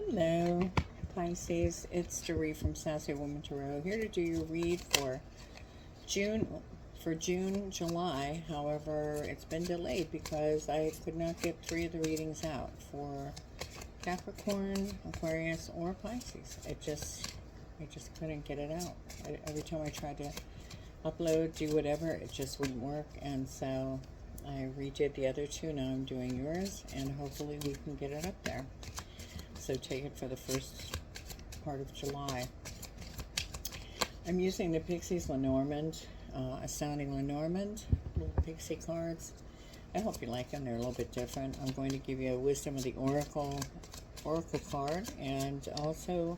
Hello, Pisces. It's Doree from Sassy Woman Tarot, here to do your read for June, July. However, it's been delayed because I could not get 3 of the readings out for Capricorn, Aquarius, or Pisces. I just couldn't get it out. Every time I tried to upload, do whatever, it just wouldn't work, and so I redid the other 2. Now I'm doing yours, and hopefully we can get it up there. So take it for the first part of July. I'm using the Pixies Lenormand, Astounding Lenormand, little pixie cards. I hope you like them. They're a little bit different. I'm going to give you a Wisdom of the Oracle card, and also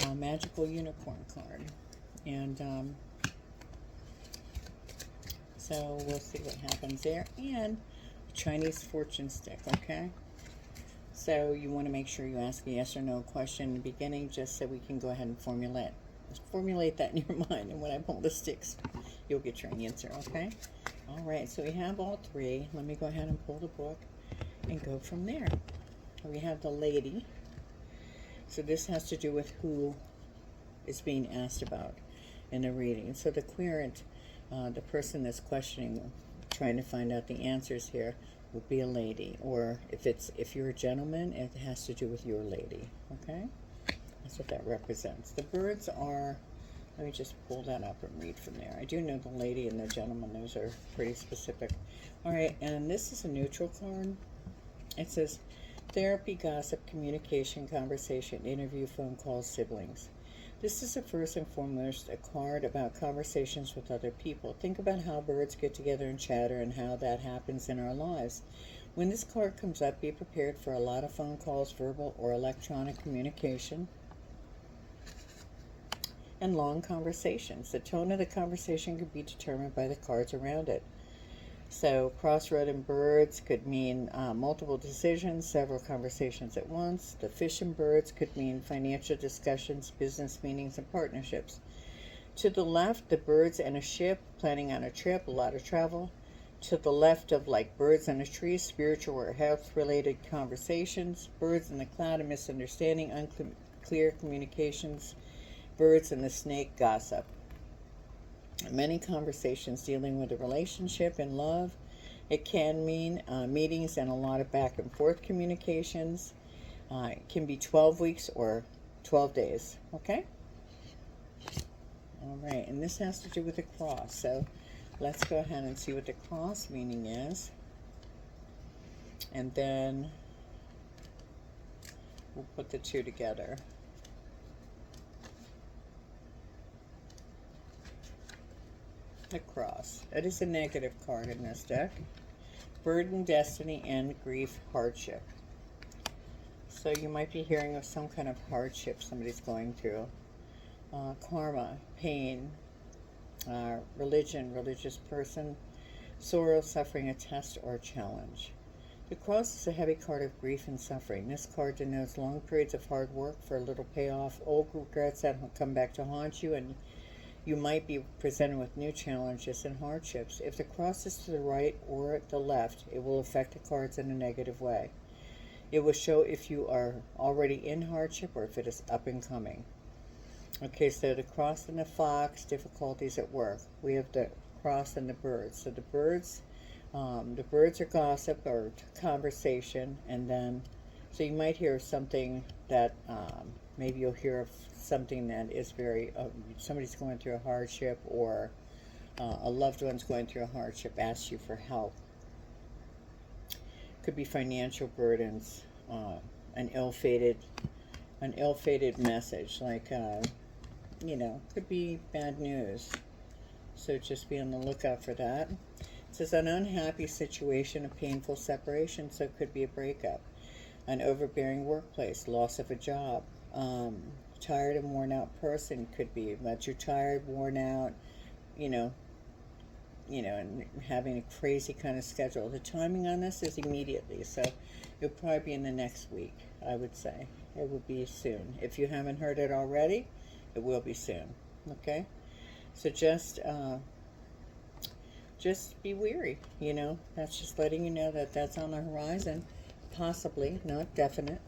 a Magical Unicorn card. And so we'll see what happens there. And Chinese fortune stick, okay? So you want to make sure you ask a yes or no question in the beginning, just so we can go ahead and formulate that in your mind. And when I pull the sticks, you'll get your answer, okay? All right, so we have all 3. Let me go ahead and pull the book and go from there. We have the Lady. So this has to do with who is being asked about in the reading. So the querent, the person that's questioning, trying to find out the answers here, would be a lady, or if you're a gentleman, it has to do with your lady, okay? That's what that represents. The birds are, let me just pull that up and read from there. I do know the lady and the gentleman, those are pretty specific. All right, and this is a neutral card. It says, therapy, gossip, communication, conversation, interview, phone calls, siblings. This is first and foremost a card about conversations with other people. Think about how birds get together and chatter and how that happens in our lives. When this card comes up, be prepared for a lot of phone calls, verbal or electronic communication, and long conversations. The tone of the conversation could be determined by the cards around it. So crossroad and birds could mean multiple decisions, several conversations at once. The fish and birds could mean financial discussions, business meetings, and partnerships. To the left, the birds and a ship, planning on a trip, a lot of travel. To the left of like birds and a tree, spiritual or health-related conversations. Birds in the cloud, a misunderstanding, unclear communications. Birds and the snake, gossip. Many conversations dealing with a relationship and love. It can mean meetings and a lot of back and forth communications. It can be 12 weeks or 12 days, okay? All right, and this has to do with the cross. So let's go ahead and see what the cross meaning is. And then we'll put the 2 together. The cross. That is a negative card in this deck. Burden, destiny, and grief, hardship. So you might be hearing of some kind of hardship somebody's going through. Karma, pain, religion, religious person, sorrow, suffering, a test, or a challenge. The cross is a heavy card of grief and suffering. This card denotes long periods of hard work for a little payoff, old regrets that will come back to haunt you, and you might be presented with new challenges and hardships. If the cross is to the right or the left, it will affect the cards in a negative way. It will show if you are already in hardship or if it is up and coming. Okay, so the cross and the fox, difficulties at work. We have the cross and the birds. So the birds are gossip or conversation, and then, so you might hear something that, maybe you'll hear of something that is very, somebody's going through a hardship, or a loved one's going through a hardship, asks you for help. Could be financial burdens, an ill-fated message, like, could be bad news. So just be on the lookout for that. It says an unhappy situation, a painful separation, so it could be a breakup. An overbearing workplace, loss of a job. Tired and worn out person could be, but you're tired, worn out, and having a crazy kind of schedule. The timing on this is immediately, so it'll probably be in the next week, I would say. It will be soon. If you haven't heard it already, it will be soon, okay? So just be weary, That's just letting you know that that's on the horizon, possibly, not definite,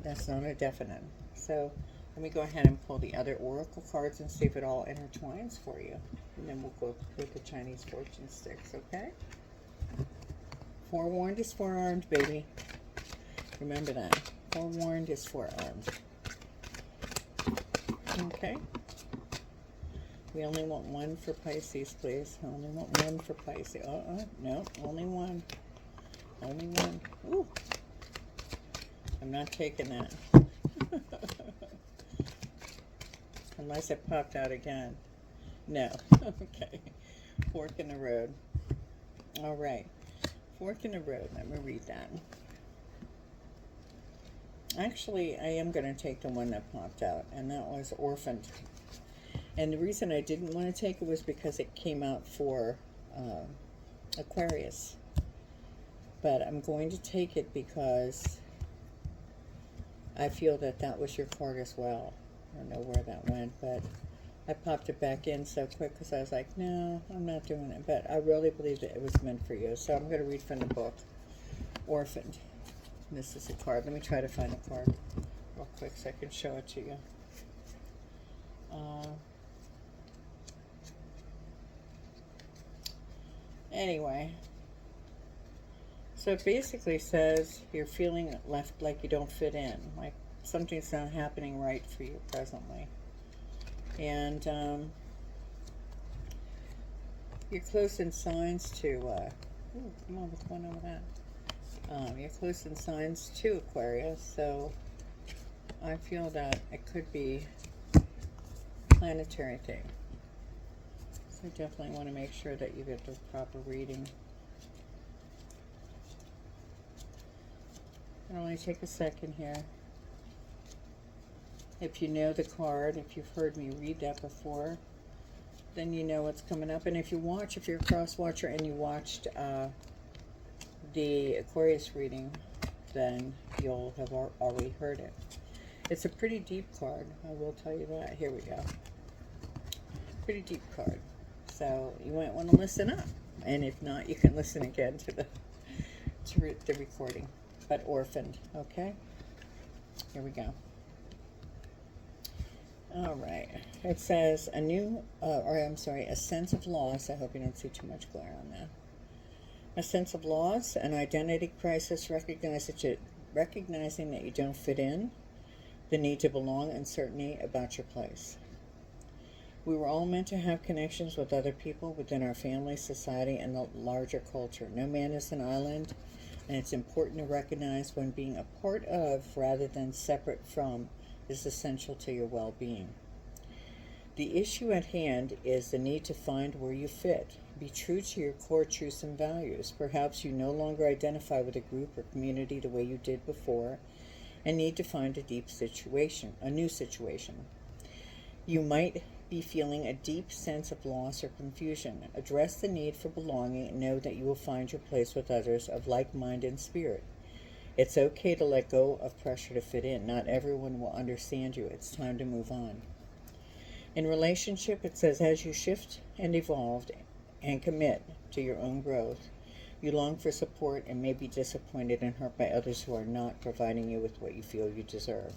That's not a definite. So let me go ahead and pull the other oracle cards and see if it all intertwines for you. And then we'll go with the Chinese fortune sticks, okay? Forewarned is forearmed, baby. Remember that. Forewarned is forearmed. Okay. We only want one for Pisces, please. I only want one for Pisces. No, only one. Only one. Ooh. I'm not taking that. Unless it popped out again. No. Okay. Fork in the road. All right. Fork in the road. Let me read that. Actually, I am going to take the one that popped out, and that was orphaned. And the reason I didn't want to take it was because it came out for Aquarius. But I'm going to take it because I feel that that was your card as well. I don't know where that went, but I popped it back in so quick because I was like, no, I'm not doing it. But I really believe that it was meant for you. So I'm going to read from the book, Orphaned. This is a card. Let me try to find a card real quick so I can show it to you. Anyway, so it basically says you're feeling left like you don't fit in, like something's not happening right for you presently. And you're close in signs to, ooh, come on, what's going on with that? You're close in signs to Aquarius, so I feel that it could be a planetary thing. So definitely want to make sure that you get the proper reading. It'll only take a second here. If you know the card, if you've heard me read that before, then you know what's coming up. And if you watch, if you're a cross watcher and you watched the Aquarius reading, then you'll have already heard it. It's a pretty deep card, I will tell you that. Here we go. Pretty deep card. So you might want to listen up. And if not, you can listen again to the recording. But orphaned, okay? Here we go. All right. It says a sense of loss. I hope you don't see too much glare on that. A sense of loss, an identity crisis, recognizing that you don't fit in, the need to belong, uncertainty about your place. We were all meant to have connections with other people within our family, society, and the larger culture. No man is an island, and it's important to recognize when being a part of rather than separate from is essential to your well-being. The issue at hand is the need to find where you fit. Be true to your core truths and values. Perhaps you no longer identify with a group or community the way you did before and need to find a new situation. You might be feeling a deep sense of loss or confusion. Address the need for belonging and know that you will find your place with others of like mind and spirit. It's okay to let go of pressure to fit in. Not everyone will understand you. It's time to move on. In relationship, it says, as you shift and evolve and commit to your own growth, you long for support and may be disappointed and hurt by others who are not providing you with what you feel you deserve.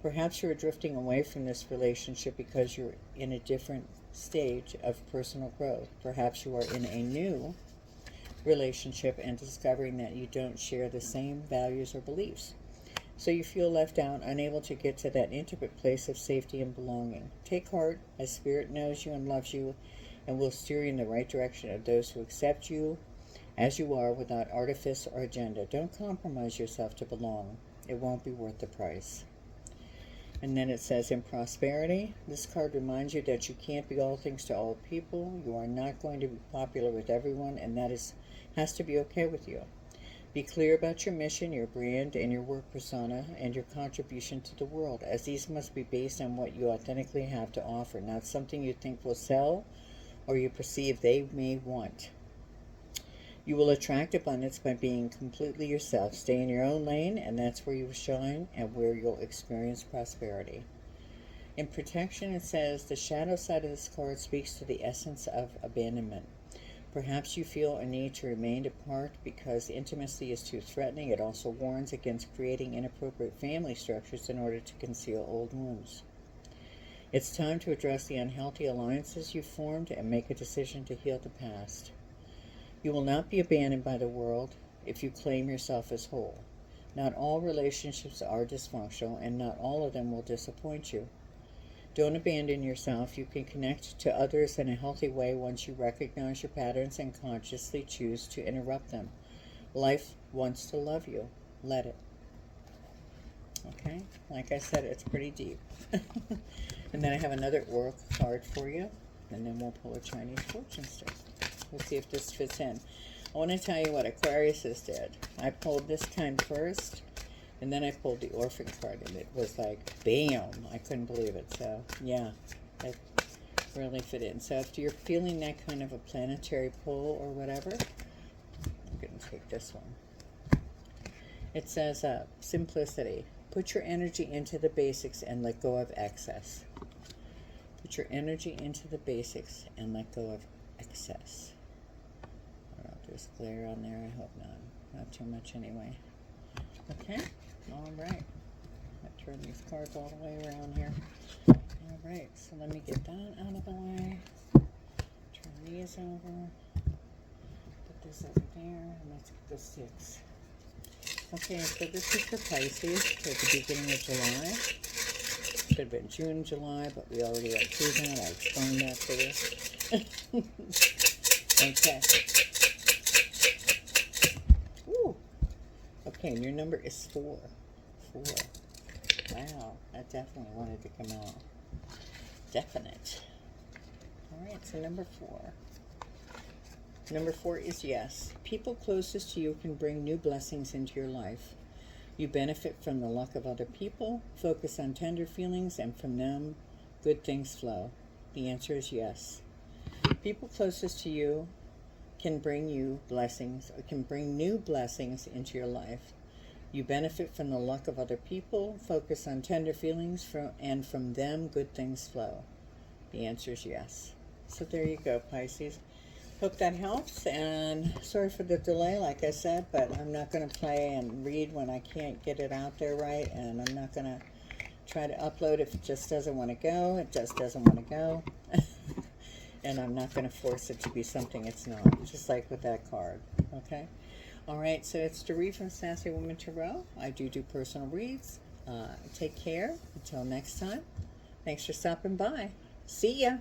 Perhaps you're drifting away from this relationship because you're in a different stage of personal growth. Perhaps you are in a new relationship and discovering that you don't share the same values or beliefs. So you feel left out, unable to get to that intimate place of safety and belonging. Take heart, as Spirit knows you and loves you and will steer you in the right direction of those who accept you as you are without artifice or agenda. Don't compromise yourself to belong. It won't be worth the price. And then it says, in prosperity, this card reminds you that you can't be all things to all people. You are not going to be popular with everyone, and that has to be okay with you. Be clear about your mission, your brand, and your work persona, and your contribution to the world, as these must be based on what you authentically have to offer, not something you think will sell or you perceive they may want. You will attract abundance by being completely yourself. Stay in your own lane, and that's where you will shine and where you'll experience prosperity. In protection, it says, the shadow side of this card speaks to the essence of abandonment. Perhaps you feel a need to remain apart because intimacy is too threatening. It also warns against creating inappropriate family structures in order to conceal old wounds. It's time to address the unhealthy alliances you formed and make a decision to heal the past. You will not be abandoned by the world if you claim yourself as whole. Not all relationships are dysfunctional, and not all of them will disappoint you. Don't abandon yourself. You can connect to others in a healthy way once you recognize your patterns and consciously choose to interrupt them. Life wants to love you. Let it. Okay? Like I said, it's pretty deep. And then I have another oracle card for you, and then we'll pull a Chinese fortune stick. We'll see if this fits in. I want to tell you what Aquariuses did. I pulled this time first, and then I pulled the Orphan card, and it was like, bam! I couldn't believe it. So, yeah, it really fit in. So if you're feeling that kind of a planetary pull or whatever, I'm going to take this one. It says, simplicity. Put your energy into the basics and let go of excess. Put your energy into the basics and let go of excess. I don't know if there's glare on there. I hope not. Not too much anyway. Okay. All right. I'll turn these cards all the way around here. All right. So let me get that out of the way. Turn these over. Put this over there. And let's get the six. Okay, so this is for Pisces at the beginning of July. Could have been June, July, but we already went through that. I explained that to you. Okay. Ooh. Okay, and your number is 4. 4. Wow, that definitely wanted to come out. Definite. All right, so number 4. Number 4 is yes. People closest to you can bring new blessings into your life. You benefit from the luck of other people. Focus on tender feelings, and from them, good things flow. The answer is yes. People closest to you can bring you blessings, or can bring new blessings into your life. You benefit from the luck of other people. Focus on tender feelings, and from them, good things flow. The answer is yes. So there you go, Pisces. Hope that helps, and sorry for the delay, like I said, but I'm not going to play and read when I can't get it out there right, and I'm not going to try to upload if it just doesn't want to go. It just doesn't want to go. And I'm not going to force it to be something it's not, just like with that card, okay? All right, so it's Doree from Sassy Woman Tarot. I do personal reads. Take care. Until next time. Thanks for stopping by. See ya.